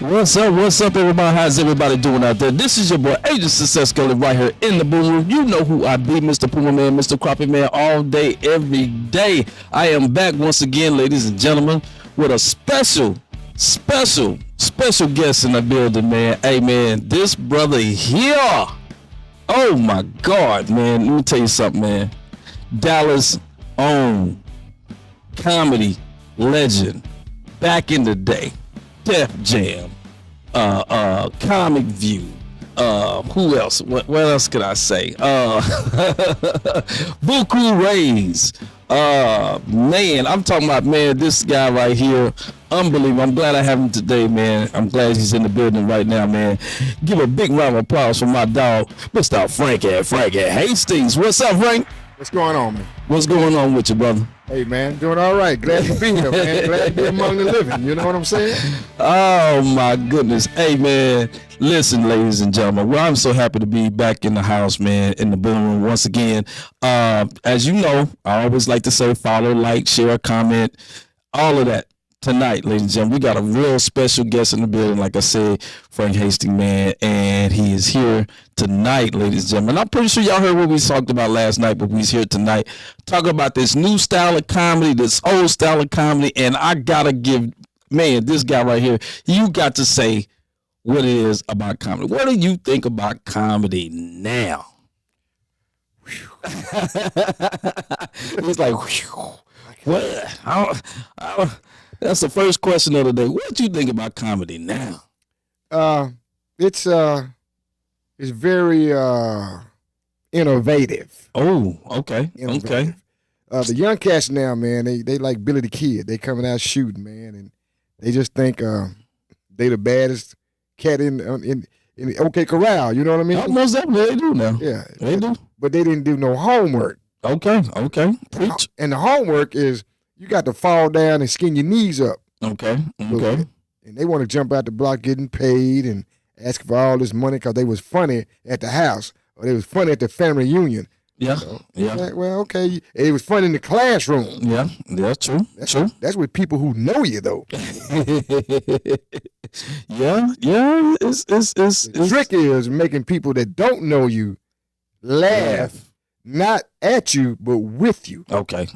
What's up, everybody? How's everybody doing out there? This is your boy, Agent Success Scully, right here in the boom room. You know who I be, Mr. Puma Man, Mr. Crappie Man, all day, every day. I am back once again, ladies and gentlemen, with a special guest in the building, man. Hey, man, this brother here, oh my God, man, let me tell you something, man. Dallas' own comedy legend back in the day. Def Jam, Comic View, who else? What else could I say? Buku Rays. Man, I'm talking about, man, this guy right here, unbelievable. I'm glad I have him today, man. I'm glad he's in the building right now, man. Give a big round of applause for my dog, Mr. Frankie Hastings. What's up, Frank? What's going on, man? What's going on with you, brother? Hey, man, doing all right. Glad to be here, man. Glad to be among the living. You know what I'm saying? Oh, my goodness. Hey, man, listen, ladies and gentlemen. Well, I'm so happy to be back in the house, man, in the boom room once again. As you know, I always like to say follow, like, share, comment, all of that. Tonight, ladies and gentlemen, we got a real special guest in the building, like I said, Frank Hastings, man, and he is here tonight, ladies and gentlemen. I'm pretty sure y'all heard what we talked about last night, but we's here tonight talking about this new style of comedy, this old style of comedy, and I gotta give, man, this guy right here, you got to say what it is about comedy. What do you think about comedy now? It's like, what? That's the first question of the day. What do you think about comedy now? It's very innovative. Oh, okay. Innovative. Okay. The young cats now, man, they like Billy the Kid. They coming out shooting, man, and they just think they the baddest cat in the OK Corral. You know what I mean? Most definitely they do now. Yeah, they do. But they didn't do no homework. Okay. Preach. And the homework is you got to fall down and skin your knees up. Okay. And they want to jump out the block getting paid and ask for all this money because they was funny at the house or they was funny at the family reunion. Yeah. So, well, okay. It was fun in the classroom. Yeah, true. That's with people who know you, though. Yeah. It's the trick is making people that don't know you laugh. Not at you, but with you. Okay.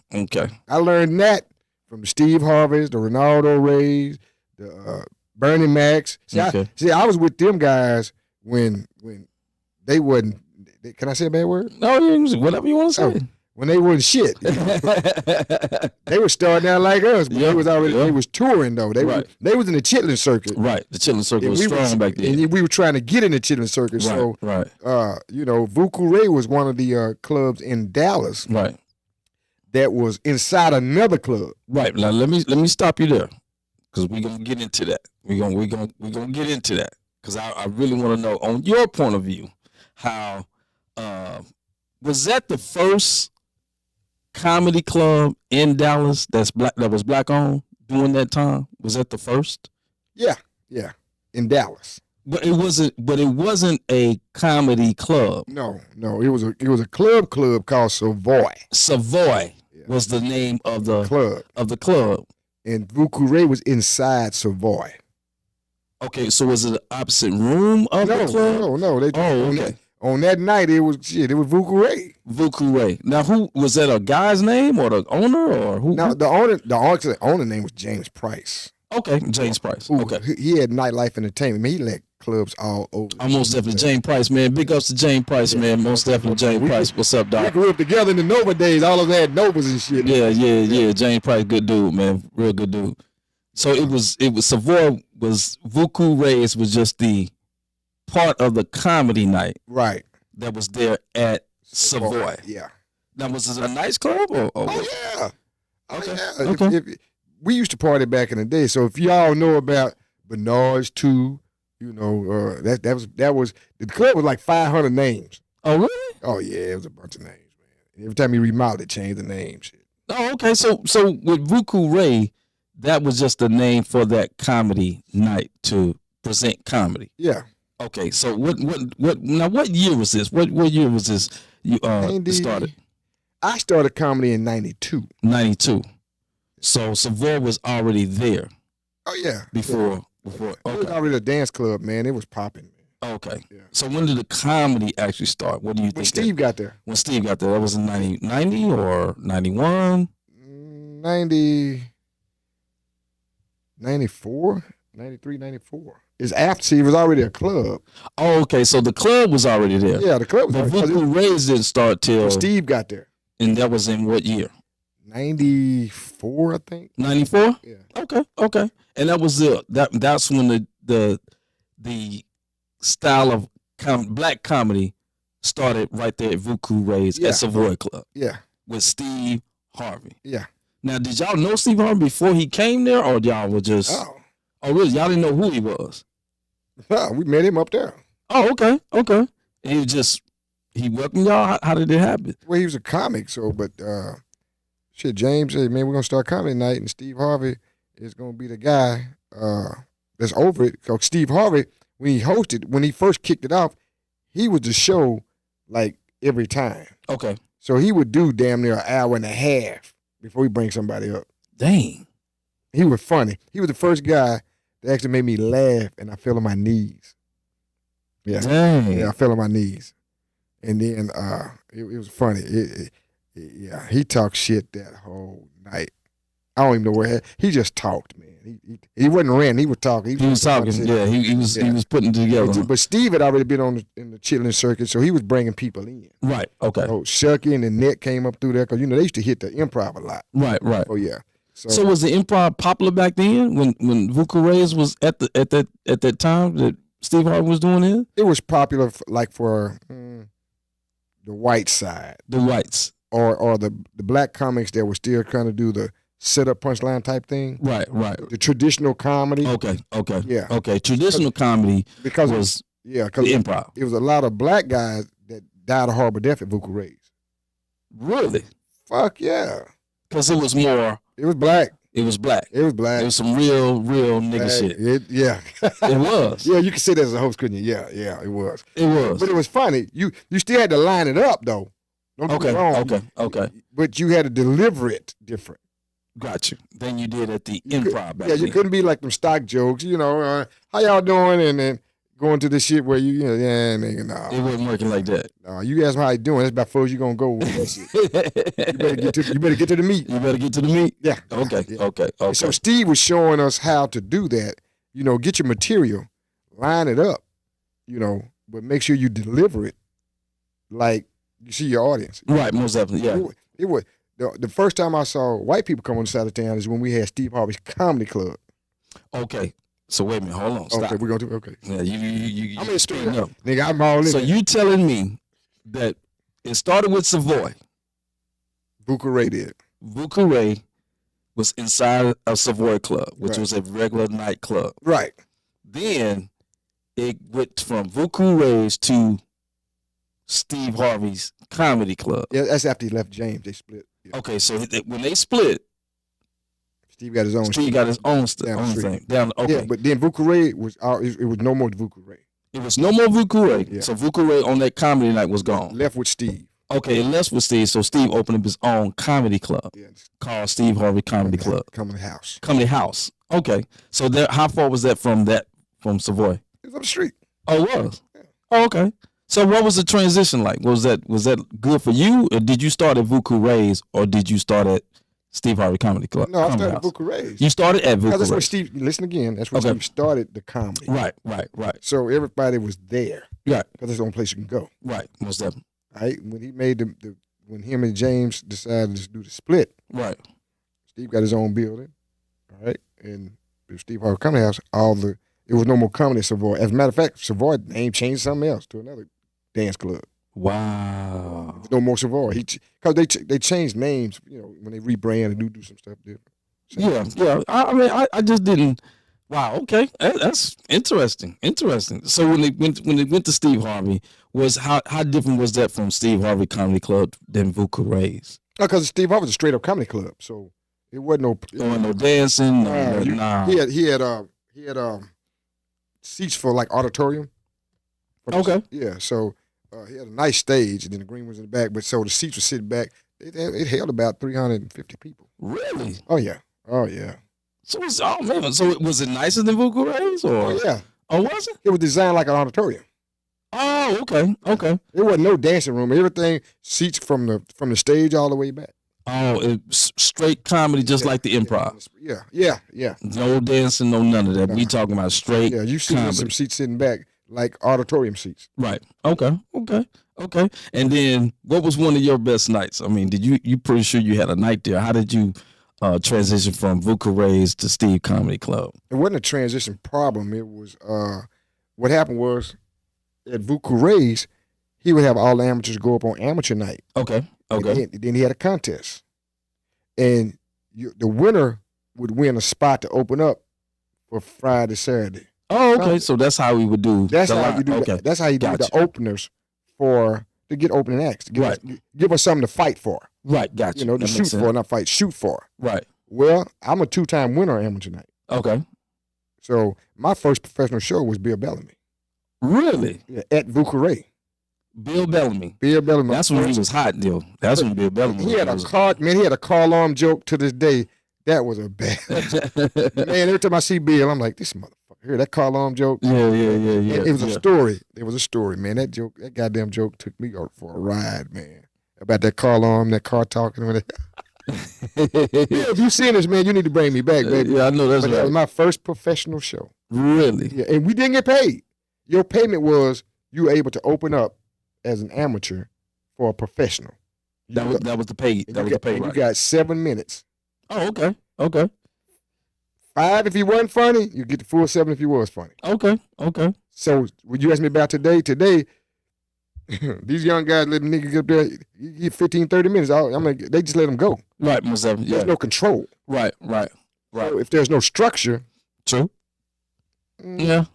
I learned that from Steve Harvey's, the Ronaldo Rays, the Bernie Macs. See, I was with them guys when they wasn't. Can I say a bad word? No, whatever you want to say. When they wasn't shit. They were starting out like us, but they was touring though. They was in the chitlin circuit. Right. The chitlin circuit was strong back then. And we were trying to get in the chitlin circuit. Right. Vuku Ray was one of the clubs in Dallas. Right. That was inside another club. Right. Now let me stop you there. Because we're gonna get into that. We're gonna get into that. Because I really want to know on your point of view, how was that the first comedy club in Dallas that was black owned during that time? Was that the first? Yeah, in Dallas. But it wasn't a comedy club. No, it was a club called Savoy. Savoy was the name of the club. And Vuku Ray was inside Savoy. Okay, so was it the opposite room of the club? No. Okay. On that night, it was Vuku Ray. Vuku Ray. Now, who was that? A guy's name or the owner or who? No, the owner name was James Price. Okay, James Price. Okay, he had nightlife entertainment. Man, he let clubs all over. Most definitely, James Price, man. Big ups to James Price, man. Most definitely, James Price. What's up, Doc? We grew up together in the Nova days. All of us had Novas and shit. Yeah. James Price, good dude, man. Real good dude. So it was Savoy was Vuku Ray's was just the part of the comedy night, right? That was there at Savoy. Yeah. Now, was it a nice club? Or yeah. Okay. We used to party back in the day. So if y'all know about Bernard's too, that was the club was like 500 names. Oh really? Oh yeah, it was a bunch of names, man. Every time you remodeled it, changed the name. Shit. Oh okay. So with Vuku Ray, that was just the name for that comedy night to present comedy. Yeah. Okay, so what year was this? What year was this you started? I started comedy in 92. 92. So Savoy was already there. Oh yeah. Before Before, It was okay, already a dance club, man. It was popping, man. okay. Yeah. So when did the comedy actually start? What do you When think? Steve got there. When Steve got there, that was in 90 or 91? 90, 94, 93, 94. It's after see, it was already a club. Oh, okay. So the club was already there. Yeah, the club was But already Voodoo Rays didn't start till when Steve got there. And that was in what year? 94, I think. 94? Yeah. Okay. And that was that's when the style of black comedy started right there at Vuku Rays at Savoy Club. Yeah. With Steve Harvey. Yeah. Now, did y'all know Steve Harvey before he came there, or y'all were just? Oh, really? Y'all didn't know who he was? No, we met him up there. Oh, okay. And he welcomed y'all. How did it happen? Well, he was a comic, so but shit, James said, man, we're gonna start comedy night, and Steve Harvey is gonna be the guy that's over it. Cause Steve Harvey, when he first kicked it off, he was the show like every time. Okay. So he would do damn near an hour and a half before he bring somebody up. Dang. He was funny. He was the first guy that actually made me laugh, and I fell on my knees. Yeah. Dang. Yeah, I fell on my knees. And then it was funny. Yeah, he talked shit that whole night. I don't even know where he just talked, man. He wasn't ranting. He was talking. He was talking. Yeah, he was putting it together. But Steve had already been in the chilling circuit, so he was bringing people in. Right. Okay. So Shucky and the Net came up through there because they used to hit the improv a lot. Right. Oh yeah. So was the improv popular back then when Vuku Rays was at that time that Steve Harvey was doing it? It was popular for the white side. The whites. Or the black comics that were still trying to do the set-up punchline type thing. Right. The traditional comedy. Okay. Yeah. Okay. Traditional comedy because was because the improv. It was a lot of black guys that died a horrible death at Vuku Rays. Really? Fuck yeah. Because it was more. It was black. It was black. It was black. It was some real nigga shit. It was. Yeah, you could say that as a host, couldn't you? Yeah, it was. It was. But it was funny. You still had to line it up though. Don't get me wrong. Okay. But you had to deliver it different. Got you. Than you did at the improv back then. You couldn't be like them stock jokes, how y'all doing? And then going to the shit where nigga, nah. It wasn't working like that. No, you ask them how you doing. That's about far as you gonna go with that shit. You better get to the meat. You better get to the meat? Yeah. Okay. Yeah. Okay. So Steve was showing us how to do that. Get your material, line it up, but make sure you deliver it like you see your audience. Right, most definitely, yeah. It was the first time I saw white people come on the side of town is when we had Steve Harvey's Comedy Club. Okay. So wait a minute, hold on, stop. Okay, we're gonna do okay. Yeah, you I'm in straight up. Nigga, I'm all in. So you telling me that it started with Savoy. Vuku Ray did. Vuku Ray was inside a Savoy Club, which was a regular nightclub. Right. Then it went from Vuku Ray's to Steve Harvey's Comedy Club. Yeah, that's after he left James. They split. Yeah. Okay, so when they split, Steve got his own. Steve got his own thing. Okay. Yeah, but then Vuku Ray was no more Vuku Ray. It was no more Vuku Ray. Yeah. So Vuku Ray on that comedy night was gone. Left with Steve. Okay, it left with Steve. So Steve opened up his own comedy club called Steve Harvey Comedy Club. Comedy House. Comedy House. Okay. So how far was that from Savoy? It was up the street. Oh, it was? Yeah. Oh, okay. So what was the transition like? Was that good for you? Or did you start at Vuku Ray's or did you start at Steve Harvey Comedy Club? No, I started at Vuku Ray's. You started at Vuku Ray's. That's where Steve, listen again, that's where Steve started the comedy. Right. So everybody was there. Right. Because that's the only place you can go. Right, most definitely. Right? When he made when him and James decided to do the split. Right. Steve got his own building. All right. And Steve Harvey Comedy House, it was no more comedy at Savoy. As a matter of fact, Savoy name changed something else to another dance club. Wow. No more Savoy. Because they changed names, when they rebrand and do some stuff different. So, yeah. I mean, I just didn't. Wow. Okay, that's interesting. So when they went to Steve Harvey, how different was that from Steve Harvey Comedy Club than Vuku Ray's? Because Steve Harvey was a straight up comedy club, so it wasn't no dancing. Nah. He had seats for like auditorium. Okay. Yeah. So. He had a nice stage, and then the green was in the back. But so the seats were sitting back. It held about 350 people. Really? Oh yeah. So was it nicer than Vuka Ray's or? Oh yeah. Oh, was it? It was designed like an auditorium. Oh, okay. There wasn't no dancing room. Everything seats from the stage all the way back. Oh, it's straight comedy, just like the improv. Yeah. No dancing, no none of that. No. We talking about straight. Yeah, you see some seats sitting back like auditorium seats. Right. Okay. And then, what was one of your best nights? I mean, you pretty sure you had a night there? How did you transition from Vuka Ray's to Steve Comedy Club? It wasn't a transition problem. It was what happened was at Vuka Ray's, he would have all the amateurs go up on amateur night. Okay. Then he had a contest, and the winner would win a spot to open up for Friday, Saturday. Oh, okay. So that's how we would do. That's how you do. Okay. That's how you do the openers to get opening acts. To give us something to fight for. Right. Gotcha. To shoot for, not fight. Shoot for. Right. Well, I'm a 2-time winner amateur night. Okay. So my first professional show was Bill Bellamy. Really? Yeah, at Vuka Ray. Bill Bellamy. That's when he was hot, though. That's when Bill Bellamy. He had a car alarm joke to this day. That was a bad man. Every time I see Bill, I'm like, this motherfucker. Hear that car alarm joke? Yeah. It was a story. It was a story, man. That goddamn joke took me for a ride, man. About that car alarm, that car talking. Yeah, if you seen this, man, you need to bring me back, baby. Yeah, I know that's right. That was my first professional show. Really? Yeah, and we didn't get paid. Your payment was you were able to open up as an amateur for a professional. That was the pay. That was the pay. You got 7 minutes. Oh, okay. 5 if you wasn't funny, you get the full 7 if you was funny. Okay. So when you ask me about today, these young guys let them niggas get up there, you get 15, 30 minutes. I'm like, they just let them go. Right, most of them. Yeah. There's no control. Right. So if there's no structure. True. Yeah.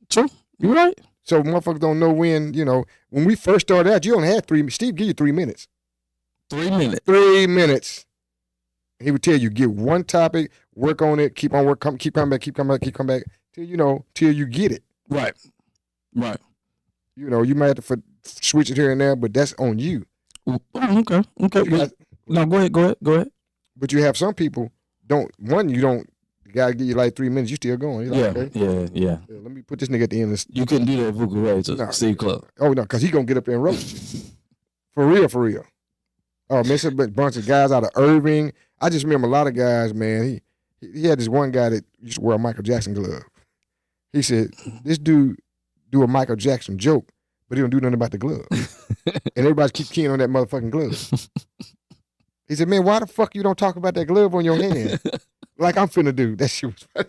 True. You're right. So motherfuckers don't know when we first started out, you only had 3 minutes. Steve give you 3 minutes. 3 minutes. 3 minutes. He would tell you, get one topic, work on it, keep on working, keep coming back, till you get it. Right. You might have to switch it here and there, but that's on you. Okay. No, go ahead. But you have some people you gotta give you like 3 minutes, you still going. You're like, okay. Yeah. Let me put this nigga at the end of this. You couldn't do that at Vuka Ray to Steve Club. Oh no, because he gonna get up there and roast you. For real. Oh man, it's a bunch of guys out of Irving. I just remember a lot of guys, man. He had this one guy that used to wear a Michael Jackson glove. He said, this dude do a Michael Jackson joke, but he don't do nothing about the glove. And everybody keep keying on that motherfucking glove. He said, man, why the fuck you don't talk about that glove on your hand? Like I'm finna do. That shit was funny.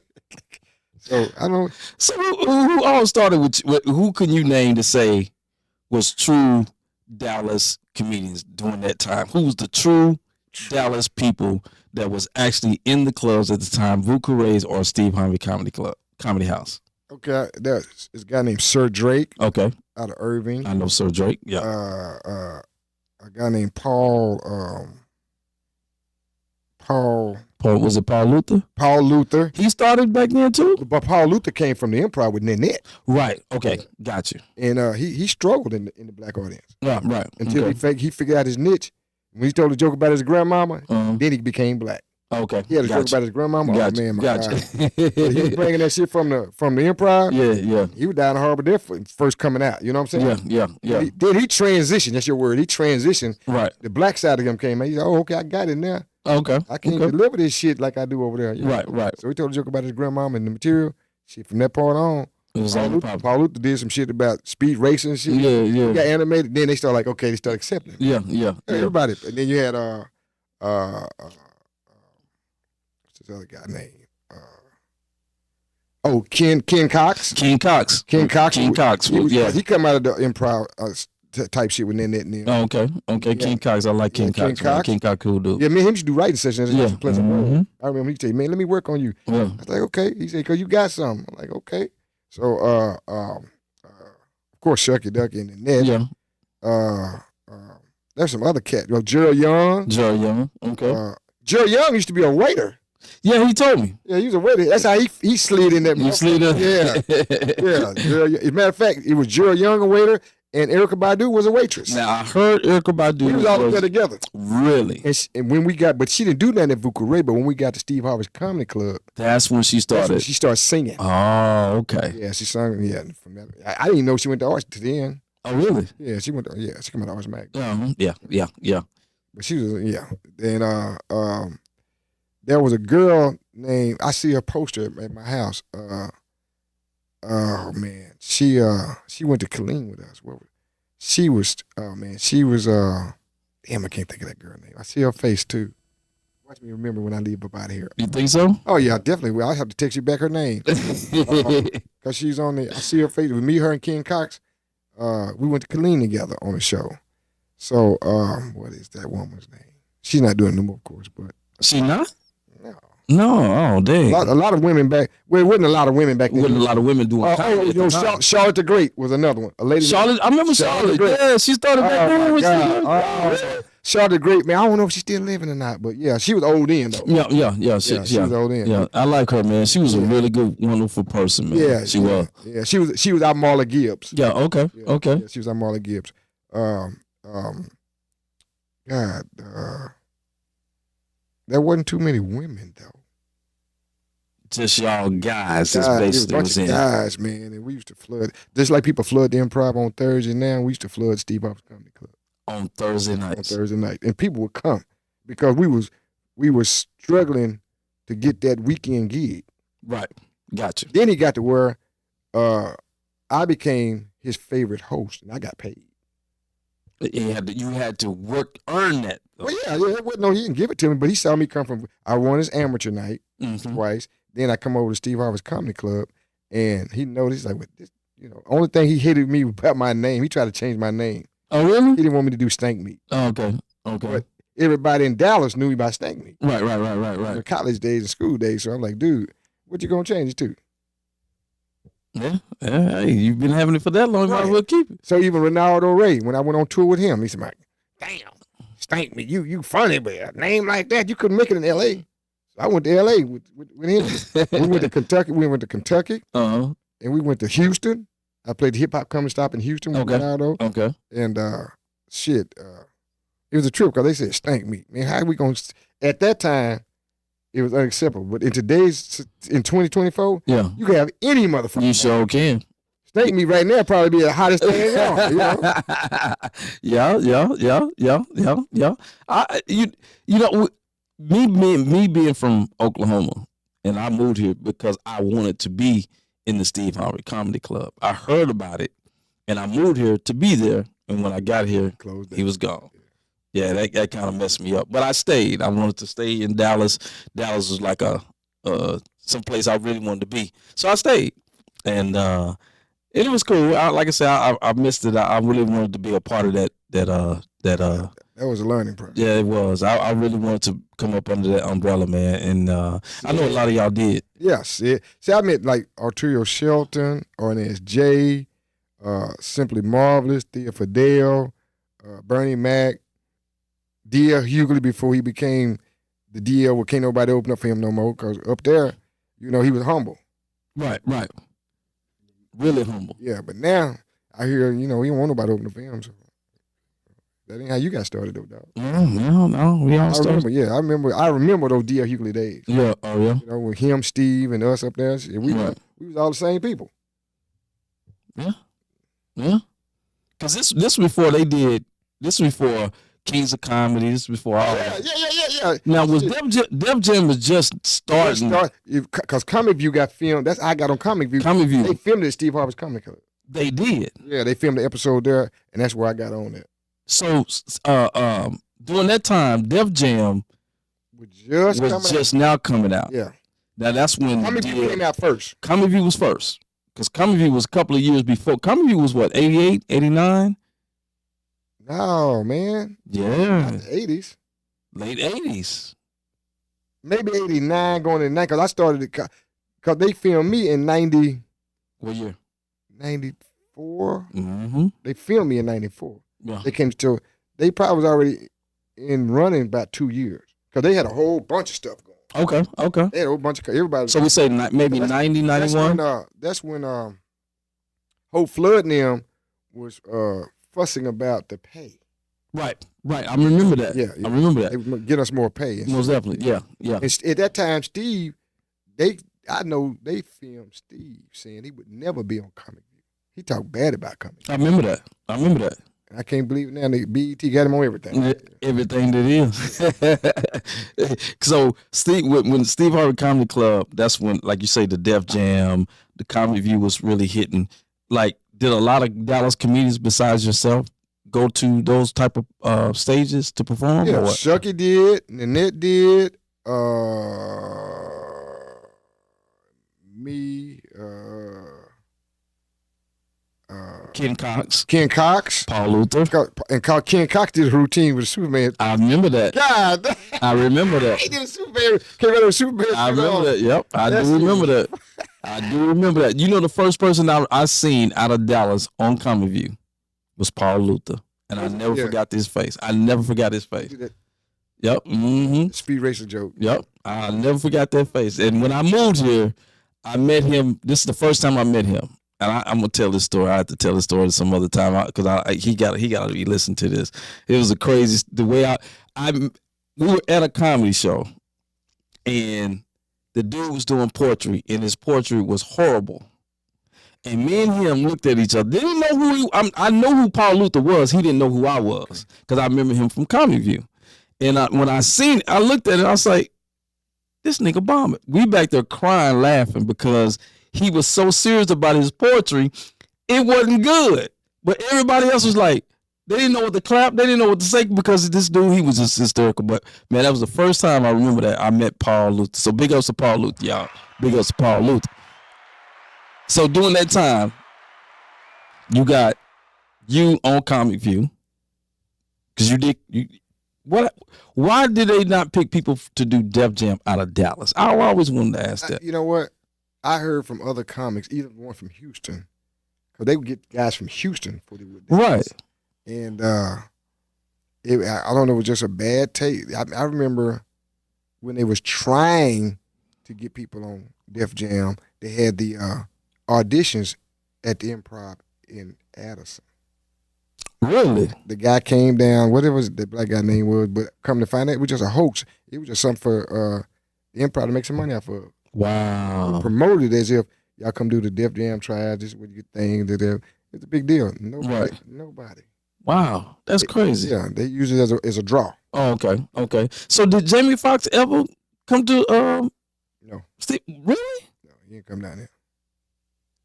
So I don't. So who all started with who can you name to say was true Dallas comedians during that time? Who was the true Dallas people that was actually in the clubs at the time, Vuka Ray's or Steve Harvey Comedy House? Okay, there's this guy named Sir Drake. Okay, out of Irving. I know Sir Drake. Yeah. A guy named Paul. Was it Paul Luther? Paul Luther. He started back then too? But Paul Luther came from the improv with Nanette. Right. Okay. Got you. And he struggled in the black audience. Right. Until he figured out his niche. When he told a joke about his grandmama, then he became black. Okay. He had a joke about his grandmama. Gotcha. Oh man, my God. He was bringing that shit from the improv. Yeah. He was down in Harbor there first coming out. You know what I'm saying? Yeah. Then he transitioned. That's your word. He transitioned. Right. The black side of him came out. He said, "Oh, okay, I got it now. Okay. I can't deliver this shit like I do over there." Right. So he told a joke about his grandmama and the material. Shit, from that part on, Paul Luther did some shit about speed racing and shit. Yeah. He got animated. Then they started they started accepting it. Yeah. Everybody. And then you had what's this other guy name? Ken Cox. Ken Cox. Ken Cox. He come out of the improv type shit with Nanette and them. Oh, okay. Yeah. Ken Cox. I like Ken Cox. Ken Cox, cool dude. Yeah, me and him used to do writing sessions. Yeah. I remember he say, "Man, let me work on you." Yeah. I was like, "Okay." He said, "Cause you got something." I'm like, "Okay." So, of course, Shucky Ducky and Nanette. Yeah. There's some other cat. Gerald Young. Okay. Gerald Young used to be a waiter. Yeah, he told me. Yeah, he was a waiter. That's how he slid in that. You slid in? Yeah. As a matter of fact, it was Gerald Young a waiter, and Erykah Badu was a waitress. Now I heard Erykah Badu. We was all up there together. Really? And when we got, but she didn't do nothing at Vuka Ray. But when we got to Steve Harvey's Comedy Club, that's when she started. That's when she started singing. Oh, okay. Yeah, she sang. Yeah, from that, I didn't even know she went to Arts to the end. Oh, really? Yeah, she went. Yeah, she came out to Arts Mag. Yeah. But she was and there was a girl named. I see her poster at my house. Oh man, she went to Killeen with us. She was damn, I can't think of that girl name. I see her face too. Watch me remember when I leave up out of here. You think so? Oh yeah, definitely. Well, I have to text you back her name because she's on the. I see her face with me, her, and Ken Cox. We went to Killeen together on the show. So what is that woman's name? She's not doing no more, of course, but she not. No, oh dang. A lot of women back. Well, it wasn't a lot of women back then. Wasn't a lot of women doing. Charlotte the Great was another one. A lady. Charlotte, I remember Charlotte. Yeah, she started back there. Charlotte the Great, man. I don't know if she's still living or not, but yeah, she was old in though. Yeah. She was old in. Yeah, I like her, man. She was a really good, wonderful person, man. Yeah, she was. Yeah, she was our Marla Gibbs. Yeah. Okay. Yeah, she was our Marla Gibbs. There wasn't too many women though. Just y'all guys. That's basically a bunch of guys, man, and we used to flood. Just like people flood the Improv on Thursday now, we used to flood Steve Harvey's Comedy Club on Thursday nights. And people would come because we were struggling to get that weekend gig. Right, gotcha. Then he got to where I became his favorite host, and I got paid. You had to earn that. Well, no, he didn't give it to me, but he saw me come from. I won his amateur night twice. Then I come over to Steve Harvey's Comedy Club, and he noticed like, with this, only thing he hated me about my name. He tried to change my name. Oh, really? He didn't want me to do Stank Meat. Oh, okay. But everybody in Dallas knew me by Stank Meat. Right. The college days and school days. So I'm like, dude, what you gonna change it to? Yeah. Hey, you've been having it for that long. Might as well keep it. So even Ronaldo Ray, when I went on tour with him, he said, "Like, damn, Stank Meat, you funny, but a name like that, you couldn't make it in L.A." So I went to L.A. with him. We went to Kentucky. Uh-huh. And we went to Houston. I played the Hip Hop Comedy Stop in Houston with Ronaldo. Okay. And it was a trip because they said Stank Meat. Man, how are we going to... At that time, it was unacceptable. But in 2024, you can have any motherfucker. You sure can. Stank Meat right now probably be the hottest thing in Yeah. Me being from Oklahoma, and I moved here because I wanted to be in the Steve Harvey Comedy Club. I heard about it, and I moved here to be there. And when I got here, he was gone. Yeah, that kind of messed me up. But I stayed. I wanted to stay in Dallas. Dallas was like some place I really wanted to be. So I stayed, and it was cool. Like I said, I missed it. I really wanted to be a part of that. That was a learning process. Yeah, it was. I really wanted to come up under that umbrella, man. And I know a lot of y'all did. Yes. See, I met like Arturo Shelton, Ornez J, Simply Marvelous, Thea Fidel, Bernie Mac, D.L. Hughley before he became the D.L. where can't nobody open up for him no more because up there, he was humble. Right. Really humble. Yeah, but now I hear, he don't want nobody to open up for him. So. That ain't how you got started though, dog. No, we all started. I remember those D.L. Hughley days. Yeah, oh yeah. With him, Steve, and us up there, we was all the same people. Yeah. Cause this before they did. This before Kings of Comedy. This before all that. Yeah. Now was Def Jam was just starting. Cause Comic View got filmed. That's I got on Comic View. They filmed it at Steve Harvey's Comedy Club. They did. Yeah, they filmed the episode there, and that's where I got on it. So, during that time, Def Jam was just now coming out. Yeah. Now that's when Comic View came out first. Comic View was first, because Comic View was a couple of years before. Comic View was what, 88, 89? No, man. Yeah. Not the 80s. Late 80s. Maybe 89 going to 90, because I started it, because they filmed me in 90. What year? 94. Mm-hmm. They filmed me in 94. Yeah. They probably was already in running about 2 years because they had a whole bunch of stuff going. Okay. They had a whole bunch of everybody. So we say maybe 90, 91? That's when Hope Flood and them was fussing about the pay. Right. I remember that. Yeah. I remember that. They would get us more pay. Most definitely. Yeah. And at that time, Steve, I know they filmed Steve saying he would never be on Comic View. He talked bad about Comic View. I remember that. I can't believe it now. The BET got him on everything. Everything that is. So when Steve Harvey Comedy Club, that's when, like you say, the Def Jam, the Comedy View was really hitting. Like, did a lot of Dallas comedians besides yourself go to those type of stages to perform? Yeah, or what? Shucky did, Nanette did, me, Ken Cox, Paul Luther, and Ken Cox did a routine with Superman. I remember that. God, I remember that. He did a Superman. Came out of Superman. I remember that. Yep, I do remember that. I do remember that. You know, the first person I seen out of Dallas on Comedy View was Paul Luther, and I never forgot this face. I never forgot his face. Yep. Mm-hmm. Speed racer joke. Yep. I never forgot that face. And when I moved here, I met him. This is the first time I met him. And I'm gonna tell this story. I have to tell this story some other time because he got to be listening to this. It was a crazy the way we were at a comedy show, and the dude was doing poetry, and his poetry was horrible. And me and him looked at each other. Didn't know who I know who Paul Luther was. He didn't know who I was because I remember him from Comedy View. And when I seen it, I looked at it. I was like, "This nigga bombing." We back there crying, laughing because he was so serious about his poetry, it wasn't good. But everybody else was like, they didn't know what to clap, they didn't know what to say because this dude, he was just hysterical. But man, that was the first time I remember that I met Paul Luther. So big ups to Paul Luther, y'all. Big ups to Paul Luther. So during that time, you got you on Comic View because why did they not pick people to do Def Jam out of Dallas? I always wanted to ask that. You know what? I heard from other comics, even one from Houston, because they would get guys from Houston before they would. Right. And I don't know, it was just a bad taste. I remember when they was trying to get people on Def Jam, they had the auditions at the Improv in Addison. Really? The guy came down, whatever the black guy name was, but come to find out, it was just a hoax. It was just something for the Improv to make some money off of. Wow. Promoted as if y'all come do the Def Jam trials, this is what you think. It's a big deal. Nobody. Wow, that's crazy. Yeah, they use it as a draw. Oh, okay. So did Jamie Foxx ever come to No. Steve? Really? No, he didn't come down there.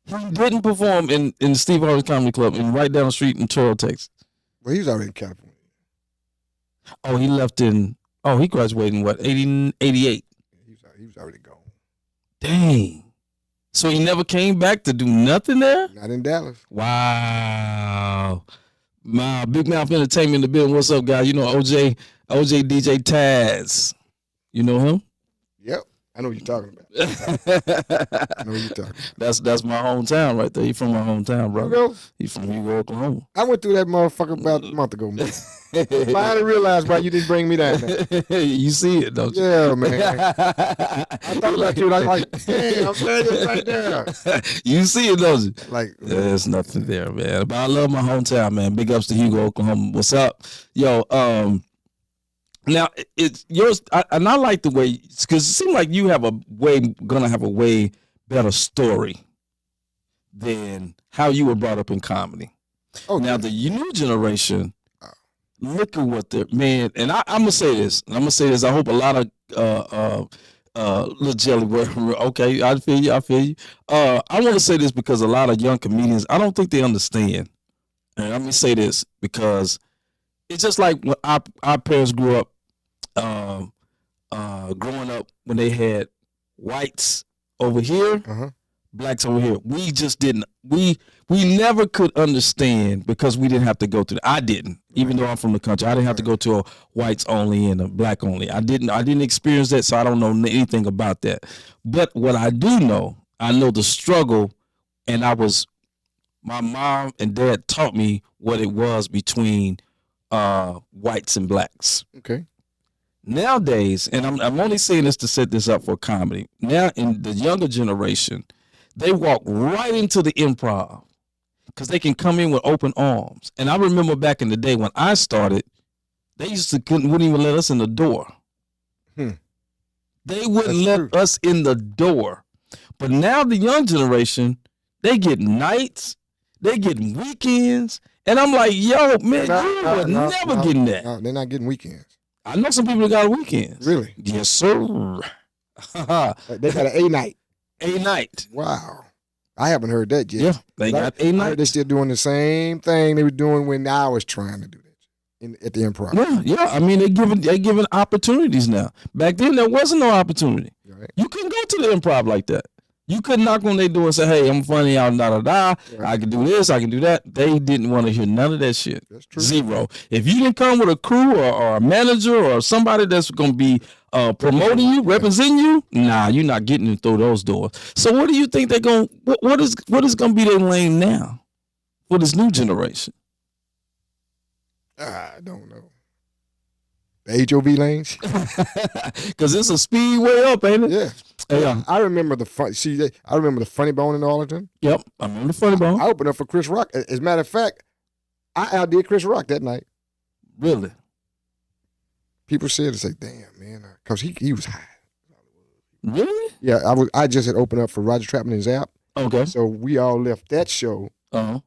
He didn't perform in Steve Harvey's Comedy Club and right down the street in Terrell, Texas. Well, he was already in California. Oh, he left he graduated in what, 88? He was already gone. Dang. So he never came back to do nothing there? Not in Dallas. Wow. My Big Mouth Entertainment in the building. What's up, guys? You know OJ DJ Taz. You know him? Yep. I know what you're talking about. I know what you're talking about. That's my hometown right there. He from my hometown, bro. Hugo? He's from Hugo, Oklahoma. I went through that motherfucker about a month ago, man. Finally realized why you didn't bring me down there. You see it, don't you? Yeah, man. I thought about you like, damn, I'm glad it's right there. You see it, don't you? Like, there's nothing there, man. But I love my hometown, man. Big ups to Hugo, Oklahoma. What's up? Yo, now it's yours, and I like the way, because it seems like you have gonna have a way better story than how you were brought up in comedy. Oh, now the new generation, look at what they're, man, and I'm gonna say this. I hope a lot of little jelly work. Okay, I feel you. I want to say this because a lot of young comedians, I don't think they understand. And let me say this because it's just like when our parents grew up, growing up when they had whites over here, blacks over here. We just didn't. We never could understand because we didn't have to go through. I didn't, even though I'm from the country. I didn't have to go to a whites only and a black only. I didn't experience that, so I don't know anything about that. But what I do know, I know the struggle, and my mom and dad taught me what it was between whites and blacks. Okay. Nowadays, and I'm only saying this to set this up for comedy. Now in the younger generation, they walk right into the improv because they can come in with open arms. And I remember back in the day when I started, they wouldn't even let us in the door. They wouldn't let us in the door. But now the young generation, they get nights, they get weekends, and I'm like, yo, man, you were never getting that. No, they're not getting weekends. I know some people that got weekends. Really? Yes, sir. They got an A night. A night. Wow. I haven't heard that yet. Yeah, they got A night. They're still doing the same thing they were doing when I was trying to do that at the Improv. Yeah. I mean, they're giving opportunities now. Back then, there wasn't no opportunity. Right. You couldn't go to the Improv like that. You couldn't knock on their door and say, hey, I'm funny, da da da. Right. I can do this, I can do that. They didn't want to hear none of that shit. That's true. Zero. If you didn't come with a crew or a manager or somebody that's going to be promoting you, representing you, nah, you're not getting in through those doors. So what do you think they're going to, what is going to be their lane now for this new generation? I don't know. The HOV lanes? Because it's a speed way up, ain't it? Yeah. Yeah. I remember the Funny Bone in Arlington. Yep, I remember the Funny Bone. I opened up for Chris Rock. As a matter of fact, I outdid Chris Rock that night. Really? People said, damn, man, because he was high. Really? Yeah, I just had opened up for Roger Chapman and Zapp. Okay. So we all left that show,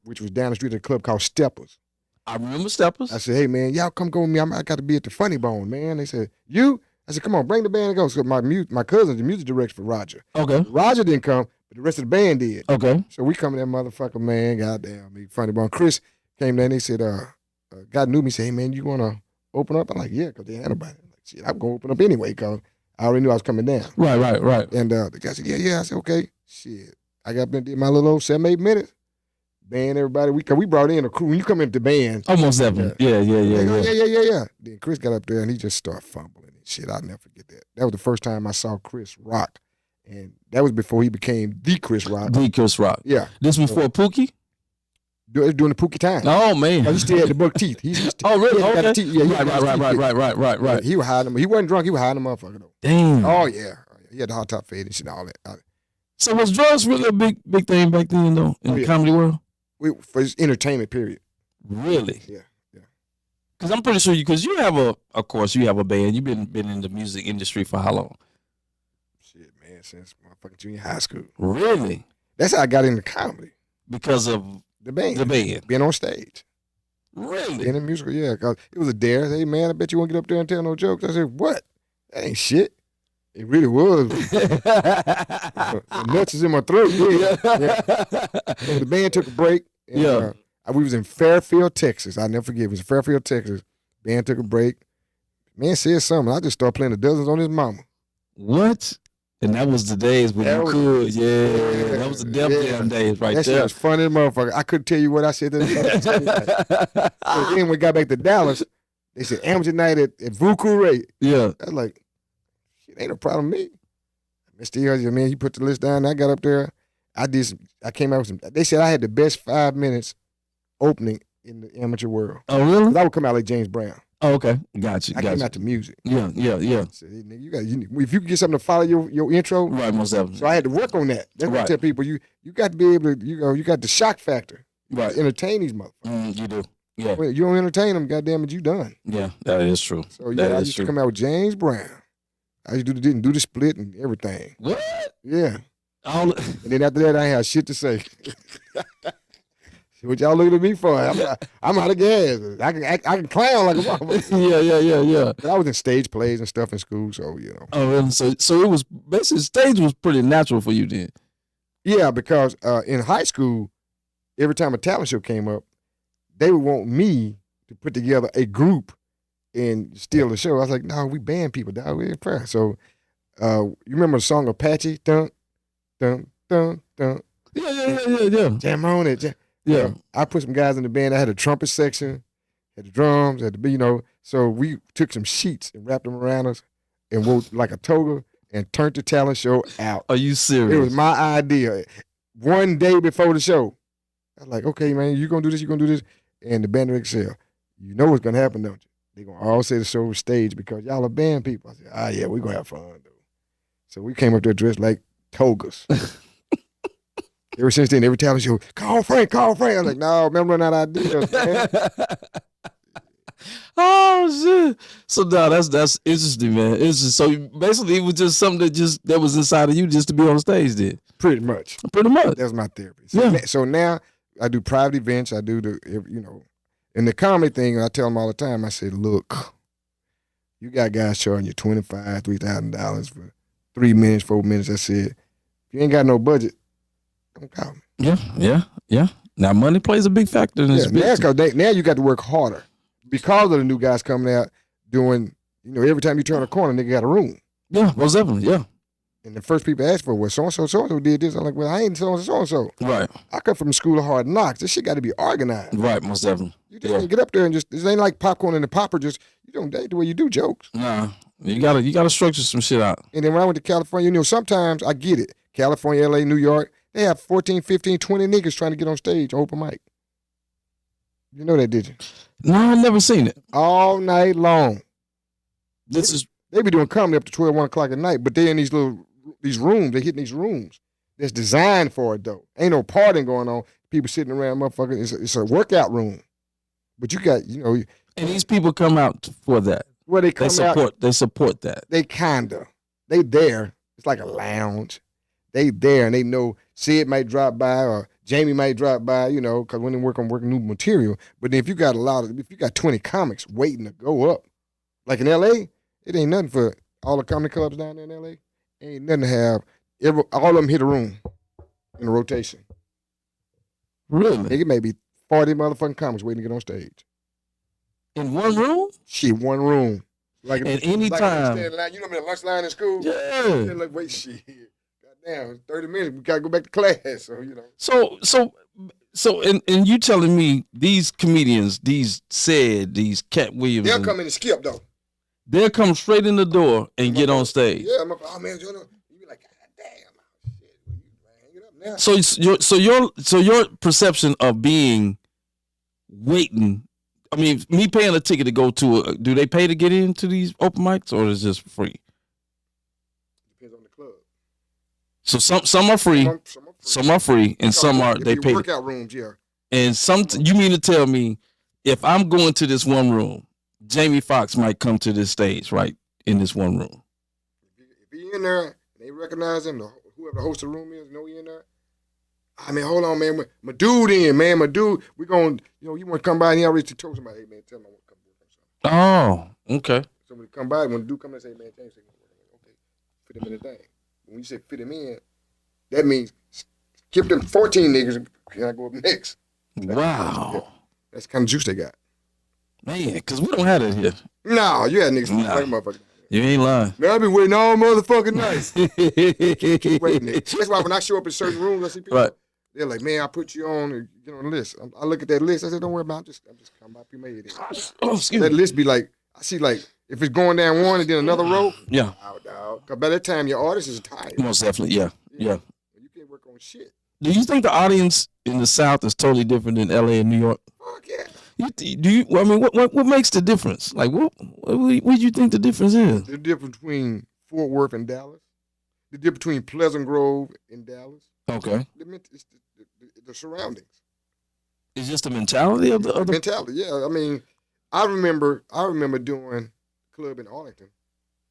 which was down the street at a club called Steppers. I remember Steppers. I said, hey, man, y'all come go with me. I got to be at the Funny Bone, man. They said, you? I said, come on, bring the band and go. So my cousin's the music director for Roger. Okay. Roger didn't come, but the rest of the band did. Okay. So we come in that motherfucker, man, goddamn, me, Funny Bone. Chris came there and he said, God knew me, said, hey, man, you want to open up? I'm like, yeah, because they had nobody. I'm like, shit, I'm going to open up anyway because I already knew I was coming down. Right. And the guy said, yeah. I said, okay. Shit. I got up and did my little old 7-8 minutes. Band, everybody. We brought in a crew. When you come into the band. Almost seven. Yeah. Then Chris got up there and he just started fumbling and shit. I'll never forget that. That was the first time I saw Chris rock. And that was before he became the Chris Rock. The Chris Rock. Yeah. This before Pookie? During the Pookie time. Oh, man. He still had the buck teeth. Oh, really? Okay. Right. Right. He was hiding them. He wasn't drunk. He was hiding the motherfucker, though. Damn. Oh, yeah. He had the hot top fade and shit and all that. So was drugs really a big thing back then, though, in the comedy world? For his entertainment period. Really? Yeah. Because I'm pretty sure because you have a band. You've been in the music industry for how long? Shit, man, since motherfucking junior high school. Really? That's how I got into comedy. Because of the band. Being on stage. Really? Being in musical, yeah. Cause it was a dare. Hey, man, I bet you won't get up there and tell no jokes. I said, what? That ain't shit. It really was. The nuts is in my throat. Yeah. So the band took a break. And, we was in Fairfield, Texas. I'll never forget. It was in Fairfield, Texas. Band took a break. Man said something. I just started playing the dozens on his mama. What? And that was the days when you could. Yeah. That was the damn days right there. That shit was funny as motherfucker. I couldn't tell you what I said. So then when we got back to Dallas, they said amateur night at Vuku Ray. Yeah. I was like, shit, ain't no problem with me. Mr. Earl, man, he put the list down. I got up there. I came out with some. They said I had the best 5 minutes opening in the amateur world. Oh, really? I would come out like James Brown. Oh, okay. Got you. I came out to music. Yeah. So, if you can get something to follow your intro. Right, most definitely. So I had to work on that. That's what I tell people. You got to be able to, you got the shock factor. Right. To entertain these motherfuckers. You do. Yeah. Well, you don't entertain them, goddamn it, you done. Yeah, that is true. So I used to come out with James Brown. I used to do the split and everything. What? Yeah. And then after that, I had shit to say. What y'all looking at me for? I'm out of gas. I can clown like a motherfucker. Yeah. But I was in stage plays and stuff in school, so you know. Oh, really? So it was basically stage was pretty natural for you then. Yeah, because in high school, every time a talent show came up, they would want me to put together a group and steal the show. I was like, no, we band people, dog. We ain't fair. So you remember the song Apache? Dun, dun, dun, dun. Yeah. Jam on it. Yeah. I put some guys in the band. I had a trumpet section, had the drums, had the, so we took some sheets and wrapped them around us and wore like a toga and turned the talent show out. Are you serious? It was my idea. One day before the show, I was like, okay, man, you going to do this. And the band director said, you know what's going to happen, don't you? They're going to all say the show was staged because y'all are band people. I said, yeah, we're going to have fun, though. So we came up there dressed like togas. Ever since then, every time she go, call Frank. I'm like, no, remember not ideas, man. Oh shit! So no, that's interesting, man. It's just, so basically, it was just something that was inside of you just to be on stage. Then Pretty much. That's my therapy. So now I do private events. I do and the comedy thing. I tell them all the time. I say, look, you got guys charging you $2,500, $3,000 for 3 minutes, 4 minutes. I said, if you ain't got no budget, don't call me. Yeah. Now money plays a big factor in this. Now you got to work harder. Because of the new guys coming out doing, every time you turn a corner, nigga got a room. Yeah, most definitely, yeah. And the first people asked for was so-and-so did this. I'm like, well, I ain't so-and-so. Right. I come from the school of hard knocks. This shit got to be organized. Right, most definitely. You just can't get up there and just, this ain't like popcorn and the popper, just, that ain't the way you do jokes. Nah, you gotta structure some shit out. And then when I went to California, sometimes I get it. California, LA, New York, they have 14, 15, 20 niggas trying to get on stage, open mic. You know that, did you? No, I never seen it. All night long. They be doing comedy up to 12, 1 o'clock at night, but they in these rooms, they hitting these rooms that's designed for it though. Ain't no partying going on. People sitting around, motherfucker. It's a workout room. But you got, and these people come out for that. Well, they support that. They there. It's like a lounge. They there and they know Sid might drop by or Jamie might drop by, because when they work on new material. But then if you got 20 comics waiting to go up, like in LA, it ain't nothing for all the comedy clubs down there in LA. Ain't nothing to have all of them hit a room in a rotation. Really? It may be 40 motherfucking comics waiting to get on stage. In one room? Shit, one room. Like at any time. You know the lunch line in school? Yeah. They're like, wait, shit. Goddamn, 30 minutes, we gotta go back to class. So and you telling me these comedians, these Cat Williams, they'll come in and skip though. They'll come straight in the door and get on stage. Yeah, oh man, you be like, God damn, shit, hang it up now. So your perception of being waiting, I mean, me paying a ticket to go to do they pay to get into these open mics or is it just free? Depends on the club. So some are free, some are free, and some are they pay. Workout rooms, yeah. And you mean to tell me if I'm going to this one room, Jamie Foxx might come to this stage, right, in this one room. If he in there, and they recognize him, whoever the host of the room is, know he in there. I mean, hold on, man. My dude in, man. My dude, we going, you want to come by and he already told somebody, hey, man, tell him I want to come work on something. Oh, okay. Somebody come by, when the dude come in and say, man, James, okay, fit him in the thing. When you say fit him in, that means skip them 14 niggas and I go up next. Wow. That's the kind of juice they got. Man, because we don't have that here. No, you had niggas like motherfucker. You ain't lying. Man, I've been waiting all motherfucking night. keep waiting. That's why when I show up in certain rooms, I see people, they're like, man, I put you on the list. I look at that list. I said, don't worry about it. I'm just coming by pre-made. That list be like, I see like, if it's going down one and then another row, yeah. Because by that time, your artist is tired. Most definitely, yeah. You can't work on shit. Do you think the audience in the South is totally different than LA and New York? Fuck yeah. What makes the difference? Like, what do you think the difference is? The difference between Fort Worth and Dallas. The difference between Pleasant Grove and Dallas. Okay. It's the surroundings. It's just the mentality of the mentality. Yeah, I mean, I remember doing a club in Arlington,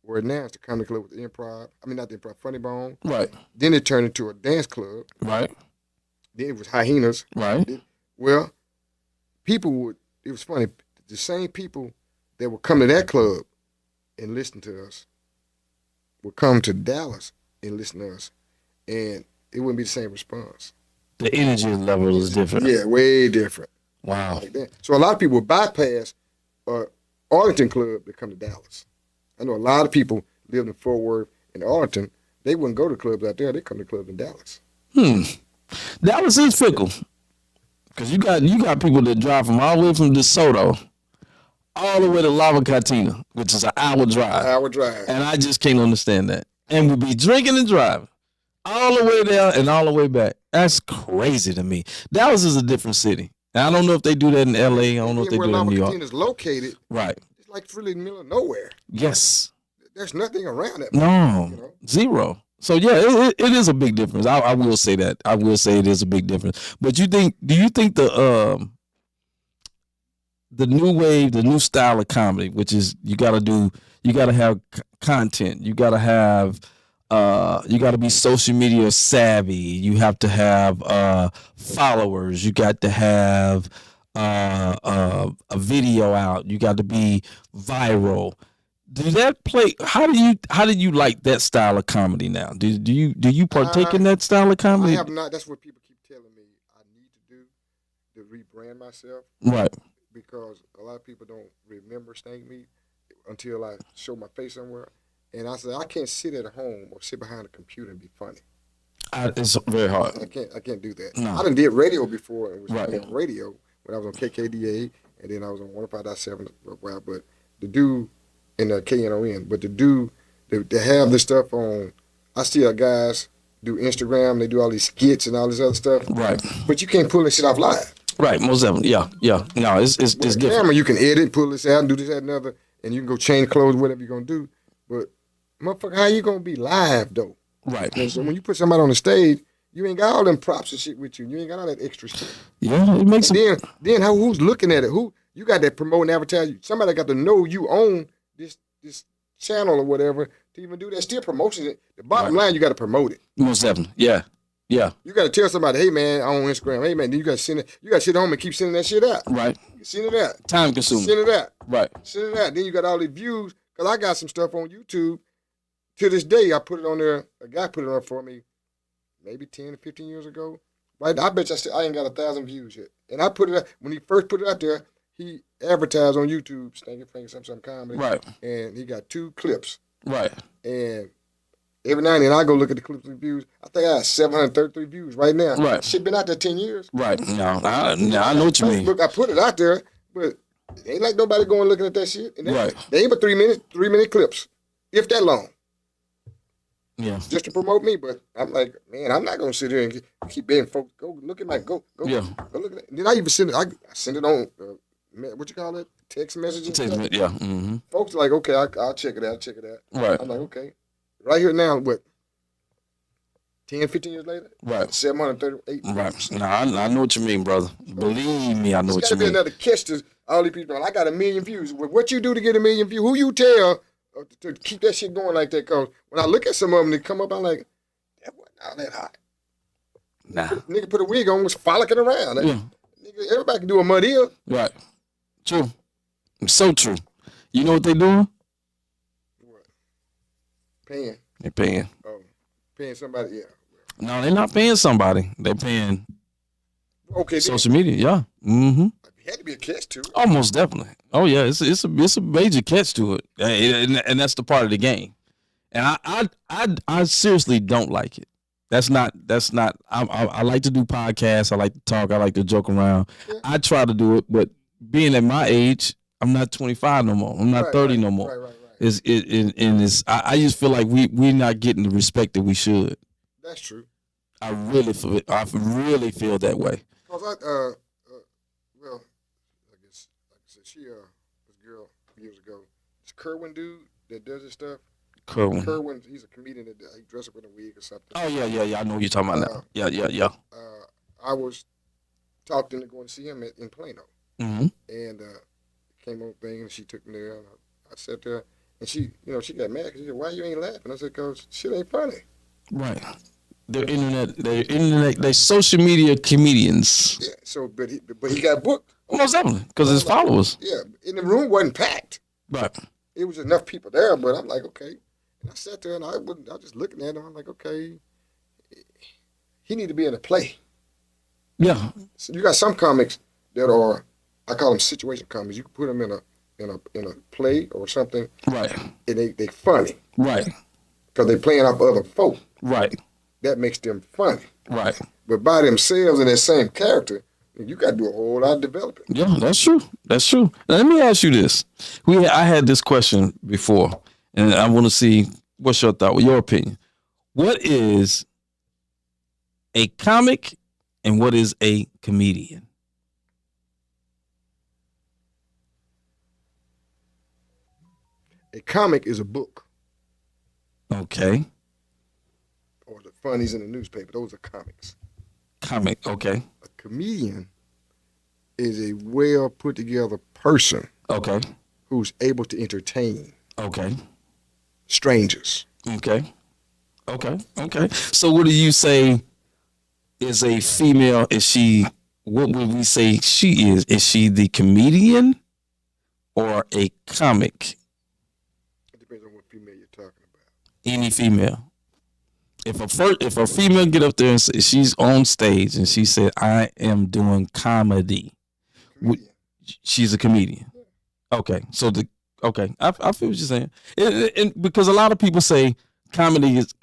where now it's the comedy club with the Improv. I mean, not the Improv, Funny Bone. Right. Then it turned into a dance club. Right. Then it was Hyenas. Right. Well, it was funny, the same people that would come to that club and listen to us would come to Dallas and listen to us, and it wouldn't be the same response. The energy level is different. Yeah, way different. Wow. Like that. So a lot of people would bypass Arlington club to come to Dallas. I know a lot of people lived in Fort Worth and Arlington. They wouldn't go to clubs out there. They come to clubs in Dallas. Dallas is fickle. Because you got people that drive from all the way from DeSoto all the way to Lava Cantina, which is an hour drive. And I just can't understand that. And we'll be drinking and driving all the way there and all the way back. That's crazy to me. Dallas is a different city. And I don't know if they do that in LA. I don't know if they do that in New York. Where Lava Cantina is located, right? It's like really in the middle of nowhere. Yes. There's nothing around it. No, zero. So yeah, it is a big difference. I will say that. I will say it is a big difference. But do you think the new wave, the new style of comedy, which is you got to have content, you got to be social media savvy, you have to have followers, you got to have a video out, you got to be viral. Do that play? How do you like that style of comedy now? Do you partake I in that style of I comedy? have not. That's what people keep telling me I need to do to rebrand myself Right, because a lot of people don't remember Stank Me until I show my face somewhere. And I said I can't sit at home or sit behind a computer and be funny. it's very hard. I can't do that. I No, done did radio before and was funny right, on radio when I was on KKDA and then I was on 105.7 for a while. But to do in the KNON, but to have this stuff on, I see guys do Instagram, they do all these skits and all this other stuff, right. but you can't pull this shit off live. Right, most definitely. Yeah, yeah. No, With it's a different. camera, you can edit, pull this out, and do this, that, and another, and you can go change clothes, whatever you're gonna do. But motherfucker, how you gonna be live though? Right. And so when you put somebody on the stage, you ain't got all them props and shit with you. You ain't got all that extra shit. Yeah, it makes And it. then who's looking at it? Who you got that promoting advertising? Somebody got to know you own this channel or whatever to even do that. Still promotion it. The bottom line, you got to promote it. Most definitely. Yeah, yeah. You got to tell somebody, hey man, I'm on Instagram. Hey man, then you got to send it. You got to sit home and keep sending that shit out. Right. Send it out. Time consuming. Send it out. Right. Send it out. Then you got all the views. Cause I got some stuff on YouTube. To this day, I put it on there. A guy put it on for me, maybe 10 to 15 years ago. Right? I bet you I ain't got 1,000 views yet. And I put it out, when he first put it out there, he advertised on YouTube, Stanky Frank, some comedy. Right. And he got 2 clips. Right. And every now and then I go look at the clips and views. I think I have 733 views right now. Right. Shit been out there 10 years. Right. No, I know what you mean. Facebook, I put it out there, but it ain't like nobody going looking at that shit. And Right. They ain't but 3-minute clips, if that long. Yeah. Just to promote me, but I'm like, man, I'm not gonna sit here and keep begging folks. Go look at my go. Yeah. Go look at it. Then I even send it. I send it on what you call it, text messages. Yeah. Mm-hmm. Folks are like, okay, I'll check it out. Check it out. Right. I'm like, okay, right here now. What? 10, 15 years later. Right. 738. Right. No, I know what you mean, brother. Believe me, I know what you There's got to be mean. another catch to all these people. I got 1 million views. What you do to get 1 million views? Who you tell to keep that shit going like that? Cause when I look at some of them, they come up. I'm like, that wasn't all that hot. Nah. Nigga put a wig on, was frolicking around. Yeah. Nigga, everybody can do a mud ear. Right. True. So true. You know what they doing? What? Paying. They're paying. Oh, paying somebody. Yeah. No, they're not paying somebody. They're paying Okay. social media. Yeah. Mm-hmm. It had to be a catch to it. Oh, most definitely. Oh yeah, it's a major catch to it, and that's the part of the game. And I seriously don't like it. That's not. I like to do podcasts. I like to talk. I like to joke around. Yeah. I try to do it, but being at my age, I'm not 25 no more. I'm not 30 no more. Right. I just feel like we're not getting the respect that we should. That's true. I really feel that way. Cause well, I guess like I said, this girl years ago, this Kerwin dude that does this stuff. Kerwin, he's a comedian that he dressed up in a wig or something. Oh yeah. I know what you're talking about now. Yeah. I was talked into going to see him in Plano, Mm-hmm. and came on thing, and she took me there. And I sat there, and she got mad because she said, "Why you ain't laughing?" I said, "Cause shit ain't funny." Right. They're social media comedians. Yeah. So, but he got booked. Most definitely, because his followers. Yeah. And the room wasn't packed. Right. It was enough people there, but I'm like, okay. And I sat there and I was just looking at him. I'm like, okay, he need to be in a play. Yeah. So you got some comics that are, I call them situation comics. You can put them in a play or something. Right. And they funny. Right. Because they playing off other folk. Right. That makes them funny. Right. But by themselves in that same character, you got to do a whole lot of developing. Yeah, that's true. That's true. Now, let me ask you this. I had this question before, and I want to see what's your thought, your opinion. What is a comic and what is a comedian? A comic is a book. Okay. funnies in the newspaper. Those are comics. Comic, okay. A comedian is a well put together person. Okay. Who's able to entertain. Okay. Strangers. Okay. So what do you say is a female? Is she, what would we say she is? Is she the comedian or a comic? It depends on what female you're talking about. Any female. If a female get up there and say, she's on stage and she said, I am doing comedy. She's a comedian. Yeah. Okay. So I feel what you're saying. And because a lot of people say comics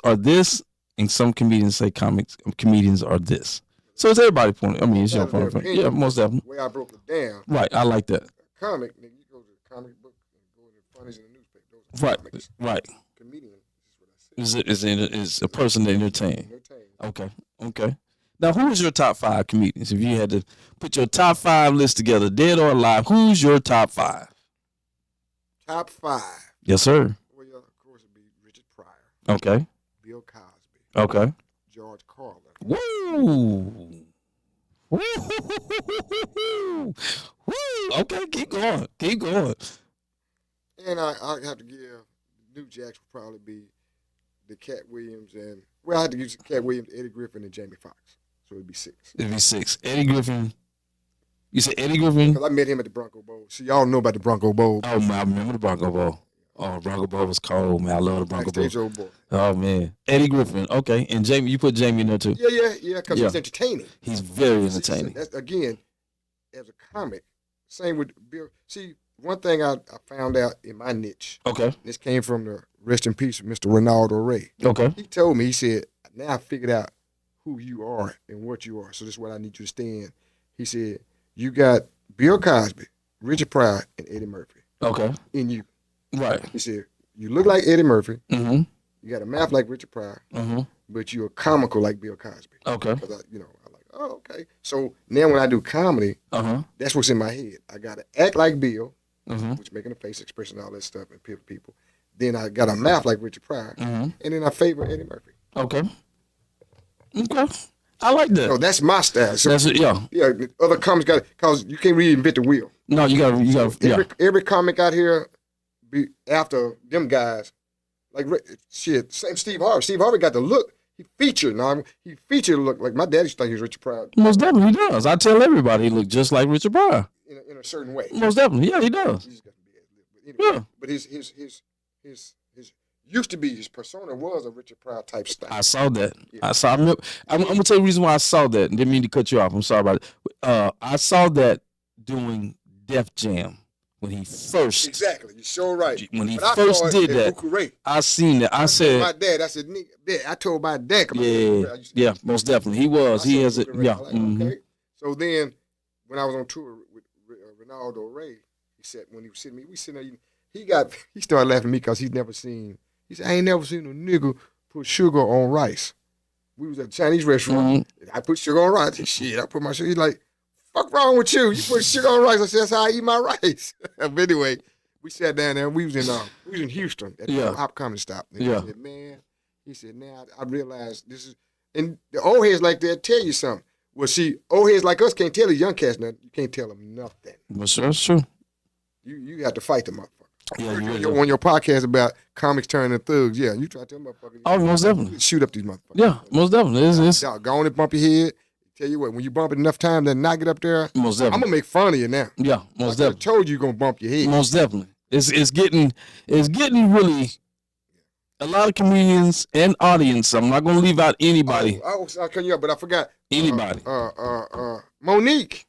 are this, and some comedians say comedians are this. So it's everybody's point. I mean, it's your point of view. Yeah, most definitely. The way I broke it down. Right, I like that. Comic, nigga, you go to the comic book and go to the funnies in the newspaper. Those are comics. Right. Comedian is what I said. Is a person that entertains. Okay. Now, who's your top 5 comedians? If you had to put your top 5 list together, dead or alive, who's your top 5? Top 5. Yes, sir. Well, of course, it'd be Richard Pryor. Okay. Bill Cosby. Okay. George Carlin. Woo! Woo! Okay, keep going. And I have to give New Jacks would probably be the Cat Williams and I had to use Cat Williams, Eddie Griffin, and Jamie Foxx. So it'd be 6. It'd be 6. Eddie Griffin. You said Eddie Griffin? Because I met him at the Bronco Bowl. See, y'all know about the Bronco Bowl. Oh, man, I remember the Bronco Bowl. Oh, Bronco Bowl was cold, man. I love the Bronco Bowl. Boy. Oh, man. Eddie Griffin. Okay. And Jamie, you put Jamie in there, too? Yeah, because he's entertaining. He's very entertaining. That's, again, as a comic, same with Bill. See, one thing I found out in my niche. Okay. This came from the rest in peace, Mr. Ronaldo Ray. Okay. He told me, he said, now I figured out who you are and what you are. So this is what I need you to stand. He said, you got Bill Cosby, Richard Pryor, and Eddie Murphy. Okay. In you. Right. He said, you look like Eddie Murphy. Mm-hmm. You got a mouth like Richard Pryor. Mm-hmm. But you're comical like Bill Cosby. Okay. Because I'm like, oh, okay. So now when I do comedy, that's what's in my head. I got to act like Bill, which making a face expression, all that stuff, and people. Then I got a mouth like Richard Pryor, and then I favor Eddie Murphy. Okay. I like that. No, that's my style. So, that's it, yeah. Yeah, other comics got it, because you can't reinvent the wheel. No, you got every comic out here be after them guys. Like, same Steve Harvey. Steve Harvey got the look. He featured. He featured look like my daddy used to think he was Richard Pryor. Most definitely he does. I tell everybody he looked just like Richard Pryor. In a certain way. Most definitely, yeah, he does. Anyway, but his used to be, his persona was a Richard Pryor type style. I saw that. Yeah. I'm gonna tell you the reason why I saw that. Didn't mean to cut you off. I'm sorry about it. I saw that doing Def Jam. When he first you're so right. When he first did that, I seen that. I said, my dad. I said, nigga, I told my dad. Yeah, most definitely, he was. He has it. Yeah. Like, okay. So then, when I was on tour with Ronaldo Ray, he said when he was sitting me, we sitting there. He started laughing at me because he's never seen. He said, I ain't never seen a nigga put sugar on rice. We was at a Chinese restaurant. I put sugar on rice. Shit, I put my sugar. He's like, fuck wrong with you? You put sugar on rice. I said, that's how I eat my rice. But anyway, we sat down there and we was in Houston at the Hop Comedy Stop. And he said, man, now I realized this is, and the old heads like that tell you something. Well, see, old heads like us can't tell the young cats nothing. You can't tell them nothing. That's true. You have to fight them motherfuckers. Yeah, on your podcast about comics turning thugs, you try to tell motherfuckers. Oh, most definitely. Shoot up these motherfuckers. Yeah, most definitely. It's go on and bump your head. Tell you what, when you bump it enough time, then not get up there. Most definitely. I'm gonna make fun of you now. Yeah, most definitely. I told you gonna bump your head. Most definitely. It's getting really a lot of comedians and audience. I'm not gonna leave out anybody. I'll cut you up, but I forgot. Anybody. Monique.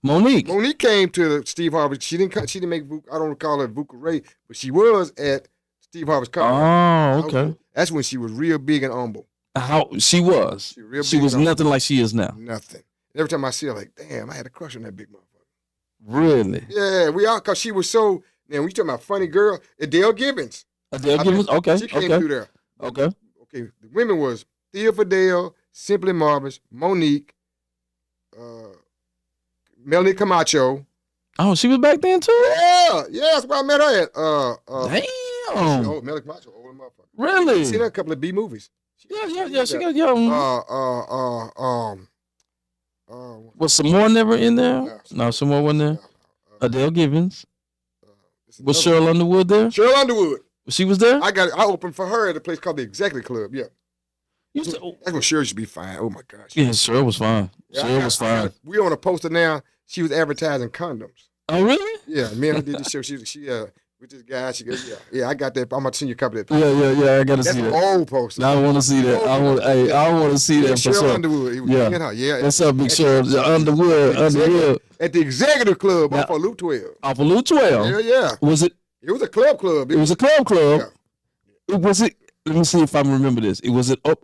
Monique came to Steve Harvey. She didn't make. I don't call her Vuka Ray, but she was at Steve Harvey's comedy. Oh, okay. That's when she was real big and humble. How she was. She was nothing like she is now. Nothing. Every time I see her, like, damn, I had a crush on that big motherfucker. Really? Yeah, because she was so. Man, we talking about funny girl, Adele Gibbons. Okay. She came through there. Okay. The women was Thea Fidel, Simply Marvelous, Monique, Melanie Camacho. Oh, she was back then too? Yeah, that's where I met her at. Damn. Oh, Malik Macho, old motherfucker. Really? Seen her a couple of B movies. Yeah. She got young. Was Samoa never in there? No, Samoa wasn't there. Adele Givens. Was Cheryl Underwood there? Cheryl Underwood. She was there? I opened for her at a place called the Executive Club. Yeah. That's when Cheryl should be fine. Oh my gosh. Yeah, Cheryl was fine. Cheryl was fine. We on a poster now. She was advertising condoms. Oh really? Yeah, me and her did this show. She with this guy. She goes, yeah. I got that. I'm about to send you a copy of that. Yeah. I gotta see that. That's old poster. I want to see that. I want to see that for Cheryl sure. Underwood. Yeah. What's up, Big Cheryl? Underwood. At the Executive Club off of Loop 12. Off of Loop 12. Yeah. Was it? It was a club. It was a club. Yeah. Was it? Let me see if I remember this. Was it up?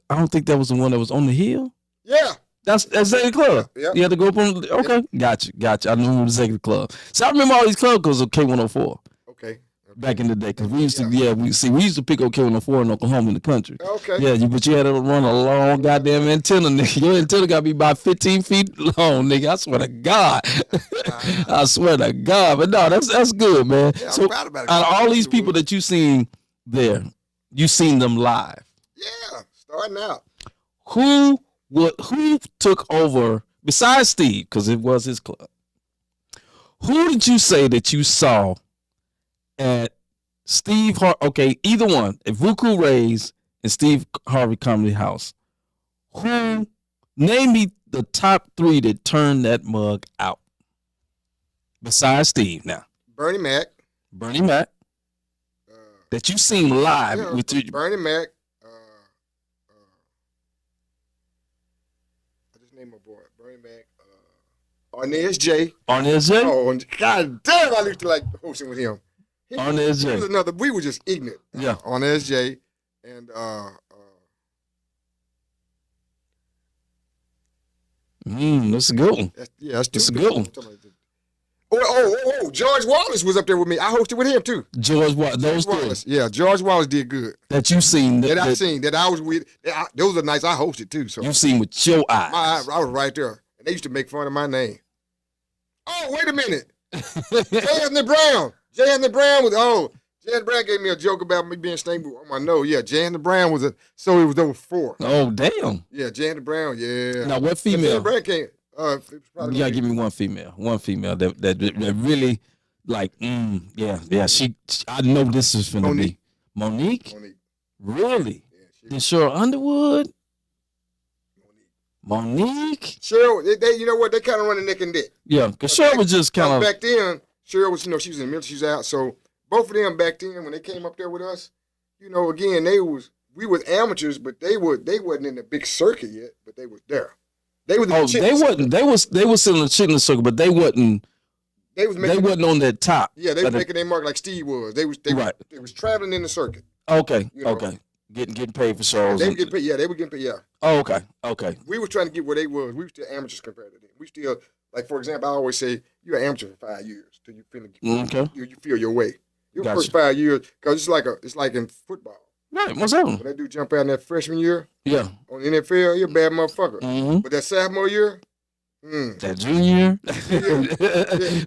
I don't think that was the one that was on the hill. Yeah. That's the club. Yeah. You had to go up on. Okay, gotcha. I knew it was the club. So I remember all these clubs because of K104. Okay. Back in the day, because we used to, we used to pick up K104 in Oklahoma in the country. Okay. Yeah, but you had to run a long goddamn antenna, nigga. Your antenna got to be about 15 feet long, nigga. I swear to God. I swear to God. But no, that's good, man. Yeah, so out of all these people that you seen there, you seen them live. Yeah, starting out. Who took over besides Steve, because it was his club? Who did you say that you saw at Steve okay, either one, at Vuku Ray's and Steve Harvey Comedy House? Who, name me the top 3 that turned that mug out besides Steve now? Bernie Mac. That you seen live with Bernie Mac. I just named my boy Bernie Mac. Arnez J. Oh, God damn! I used to like hosting with him. Arnez J. Was another. We were just ignorant. Yeah. Arnez J. And that's a good one. That's a good one. Oh! George Wallace was up there with me. I hosted with him too. George Wallace. Yeah, George Wallace did good. That you seen. That I was with. Those are nights I hosted too. So you seen with your eyes. I was right there, and they used to make fun of my name. Oh, wait a minute. J. Anthony Brown. J. Anthony Brown gave me a joke about me being snake on my nose. Yeah, J. Anthony Brown was it was over 4. Oh, damn. Yeah, J. Anthony Brown. Yeah. Now, what female? J. Anthony Brown came. You gotta give me one female that really like. Yeah. She. I know this is finna be Monique. Really? Yeah, then Cheryl Underwood. Monique. Cheryl, they you know what? They kind of running neck and neck. Yeah, because Cheryl was just kind of back then. Cheryl was, she was in the military, she was out. So both of them back then, when they came up there with us, again, we was amateurs, but they wasn't in the big circuit yet, but they was there. They was they was still in the chitlin circle, but they wasn't. They wasn't on that top. Yeah, they was making their mark like Steve was. They was traveling in the circuit. Okay. Getting paid for shows. They were getting paid. Yeah, they were getting paid. Yeah. Oh, okay. We were trying to get where they was. We were still amateurs compared to them. We still, like, for example, I always say you're an amateur for 5 years till you feel your way. Your first 5 years, because it's like in football. Right, what's that? When they do jump out in that freshman year, on the NFL, you're a bad motherfucker. Mm-hmm. But that sophomore year, that junior year,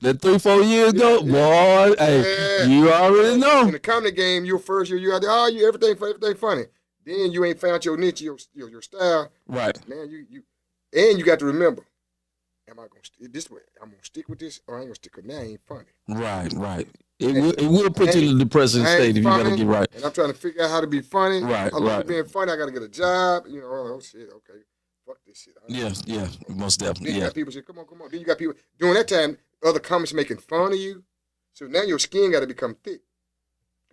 that 3-4 years ago, boy, hey, you already know. In the comedy game, your first year, you out there, everything funny. Then you ain't found your niche, your style. Right. Man, you got to remember, am I gonna this way? I'm gonna stick with this, or I ain't gonna stick with that. Ain't funny. Right. It will put you in a depressing state if you gotta get right. And I'm trying to figure out how to be funny. Right. Being funny, I gotta get a job. Oh shit, okay. Fuck this shit. Yeah, most definitely. Then you got people say, come on. Then you got people during that time, other comics making fun of you. So now your skin got to become thick.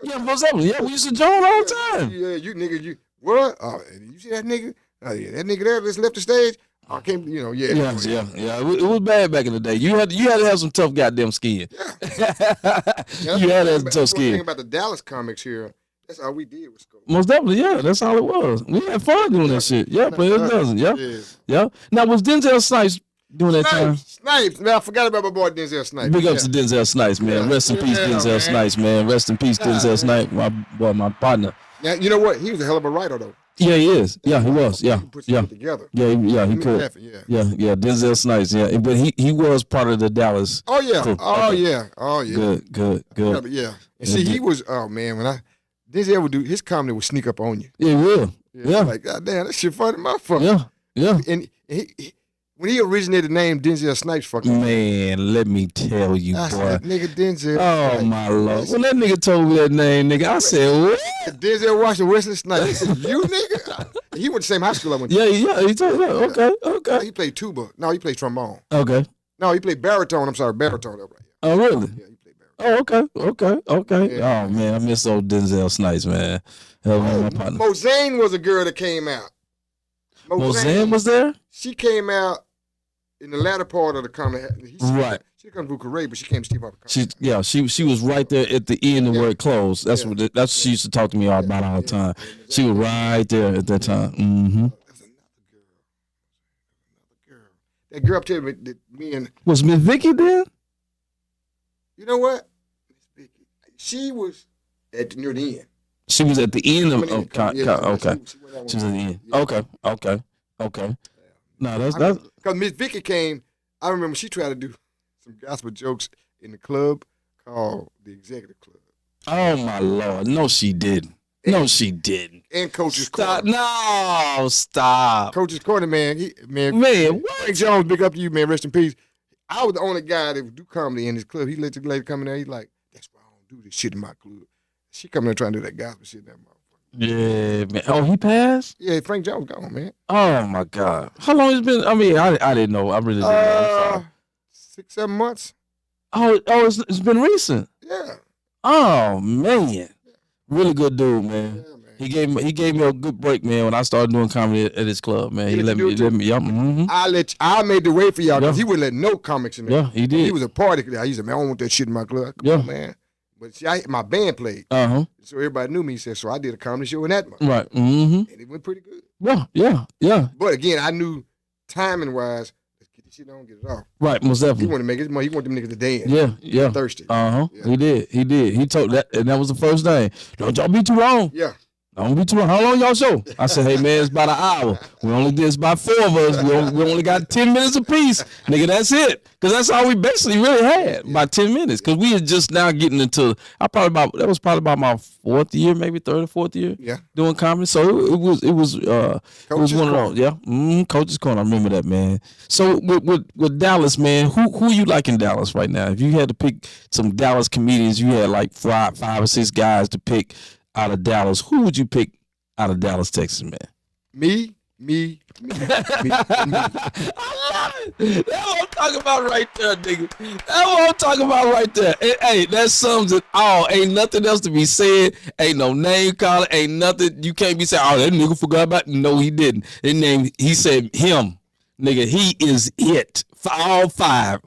Yeah, most definitely. Yeah, we used to joke all the time. Yeah, you nigga, you what? Oh, you see that nigga? Oh yeah, that nigga there just left the stage. I can't, Yeah. It was bad back in the day. You had to have some tough goddamn skin. Yeah. You had to have some tough skin. One thing about the Dallas comics here. That's all we did was go. Most definitely, yeah. That's all it was. We had fun doing that shit. Yeah, but it doesn't. Yeah. Now, was Denzel Snipes doing that time? Snipes. Man, I forgot about my boy Denzel Snipes. Big up to Denzel Snipes, man. Rest in peace, Denzel Snipes, man. Rest in peace, Denzel Snipes, my partner. Now, you know what? He was a hell of a writer, though. Yeah, he is. Yeah, he was. He Yeah, put yeah, something together. yeah. He could. Yeah. Denzel Snipes. Yeah, but he was part of the Dallas Oh yeah. crew. Oh Okay. yeah. Oh yeah. Good. Yeah. And see, he was. Oh man, when Denzel would do his comedy would sneak up on you. Yeah, he will. Yeah. Like, God damn, that shit funny, motherfucker. Yeah. And when he originated the name Denzel Snipes, fucking man, let me tell you, I boy. said, nigga Denzel. Oh Snipes. my lord! When that nigga told me that name, nigga, I said, what? Denzel Washington Wesley Snipes. He said, you nigga? He went to the same high school I went to. Yeah. He told me. Okay. He played tuba. No, he played trombone. Okay. No, he played baritone. I'm sorry, baritone. Oh really? Yeah, he played baritone. Oh, okay. Yeah. Oh man, I miss old Denzel Snipes, man. My partner. Mozane was a girl that came out. Mozane was there? She came out in the latter part of the comedy. Right. She come through Correa, but she came to Steve Harvey. She was right there at the end of where it closed. That's what she used to talk to me about all the time. She was right there at that time. Mm-hmm. There's another girl. That girl up there that me and was Miss Vicky there? You know what? Miss Vicky. She was near the end. She was at the end of okay. She was at the end. Yeah. Okay. No, that's because Miss Vicky came. I remember she tried to do some gospel jokes in the club called the Executive Club. Oh my Lord! No, she didn't. No, she didn't. And Coach's Corner. Corner. No, stop. Coach's Corner, man. Man, what? Frank Jones, big up to you, man. Rest in peace. I was the only guy that would do comedy in his club. He let the lady come in there. He's like, that's why I don't do this shit in my club. She come in there trying to do that gospel shit in that motherfucker. Yeah, man. Oh, he passed? Yeah, Frank Jones gone, man. Oh my God. How long has it been? I mean, I didn't know. I really didn't know. 6, 7 months. Oh, it's been recent. Yeah. Oh man. Really good dude, man. Yeah, man. He gave me a good break, man, when I started doing comedy at his club, man. He let me yeah. Mm-hmm. I made the way for y'all because he wouldn't let no comics in there. Yeah, he did. He was a party guy. He said, man, I don't want that shit in my club. Come on, man. But see, my band played. Uh-huh. So everybody knew me. He said, so I did a comedy show in that month. Right. Mm-hmm. And it went pretty good. Yeah. But again, I knew timing-wise, let's get this shit on, get it off. Right, most definitely. He wanted to make it money. He wanted them niggas to dance. Yeah. Thirsty. Uh-huh. Yeah. He did. He told that, and that was the first thing. Don't y'all be too long. Yeah. Don't be too long. How long y'all show? I said, hey, man, it's about an hour. We only did, it's about 4 of us. We only got 10 minutes apiece. Nigga, that's it. Because that's all we basically really had, about 10 minutes. Because we had just now getting into, that was probably about my 4th year, maybe 3rd or 4th year doing comedy. So it was one of those. Yeah. Coach's Corner. I remember that, man. So with Dallas, man, who you like in Dallas right now? If you had to pick some Dallas comedians, you had like five or 6 guys to pick out of Dallas, who would you pick out of Dallas, Texas, man? Me. I love it. That's what I'm talking about right there, nigga. That's what I'm talking about right there. Hey, that sums it all. Ain't nothing else to be said. Ain't no name calling. Ain't nothing. You can't be saying, oh, that nigga forgot about it. No, he didn't. He said him. Nigga, he is it for all 5.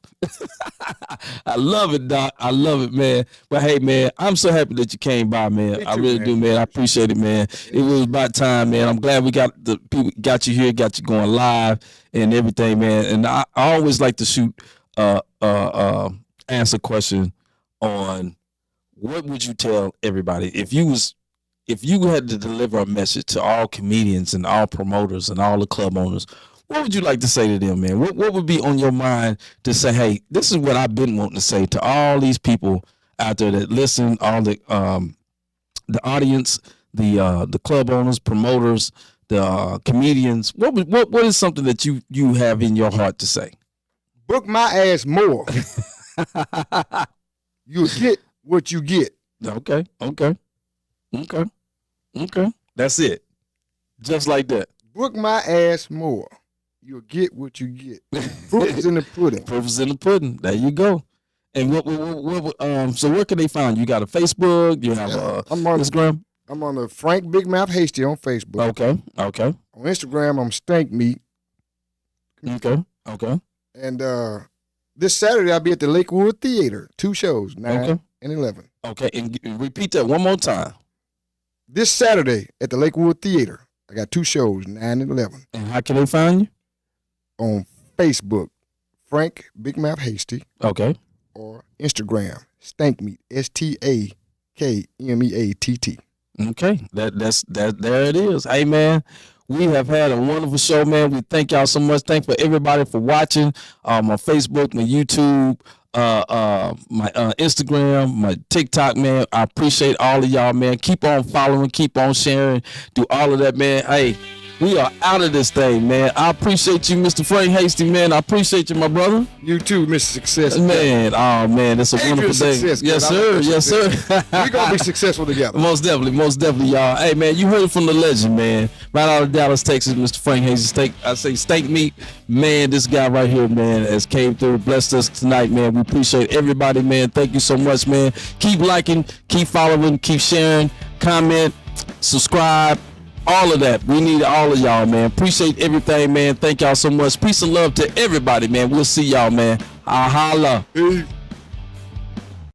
I love it, Doc. I love it, man. But hey, man, I'm so happy that you came by, man. I really do, man. I appreciate it, man. It was about time, man. I'm glad we got the people, got you here, got you going live and everything, man. And I always like to shoot answer question on what would you tell everybody if you had to deliver a message to all comedians and all promoters and all the club owners. What would you like to say to them, man? What would be on your mind to say, hey, this is what I've been wanting to say to all these people out there that listen, all the audience, the club owners, promoters, the comedians. What is something that you have in your heart to say? Book my ass more. You'll get what you get. Okay. That's it. Just like that. Book my ass more. You'll get what you get. Proof is in the pudding. Proof is in the pudding. There you go. And so where can they find you? You got a Facebook? You have I'm on Instagram? I'm on the Frank Big Mouth Hasty on Facebook. Okay. On Instagram, I'm Stank Meat. Okay. And this Saturday, I'll be at the Lakewood Theater. 2 shows, 9 and 11. Okay, and repeat that one more time. This Saturday at the Lakewood Theater, I got 2 shows, 9 and 11. And how can they find you? On Facebook, Frank Big Mouth Hasty. Okay. Or Instagram, Stank Meat, STAKMEATT. Okay, that's there it is. Hey man, we have had a wonderful show, man. We thank y'all so much. Thank for everybody for watching. My Facebook, my YouTube, my Instagram, my TikTok, man. I appreciate all of y'all, man. Keep on following, keep on sharing, do all of that, man. Hey, we are out of this thing, man. I appreciate you, Mr. Frank Hasty, man. I appreciate you, my brother. You too, Mr. Success. Man, oh man, it's a wonderful thing. Yes, sir. Yes, sir. We're gonna be successful together. Most definitely, y'all. Hey man, you heard it from the legend, man. Right out of Dallas, Texas, Mr. Frank Hasty. I say steak meat. Man, this guy right here, man, has came through, blessed us tonight, man. We appreciate everybody, man. Thank you so much, man. Keep liking, keep following, keep sharing, comment, subscribe. All of that. We need all of y'all, man. Appreciate everything, man. Thank y'all so much. Peace and love to everybody, man. We'll see y'all, man. Holla. Peace.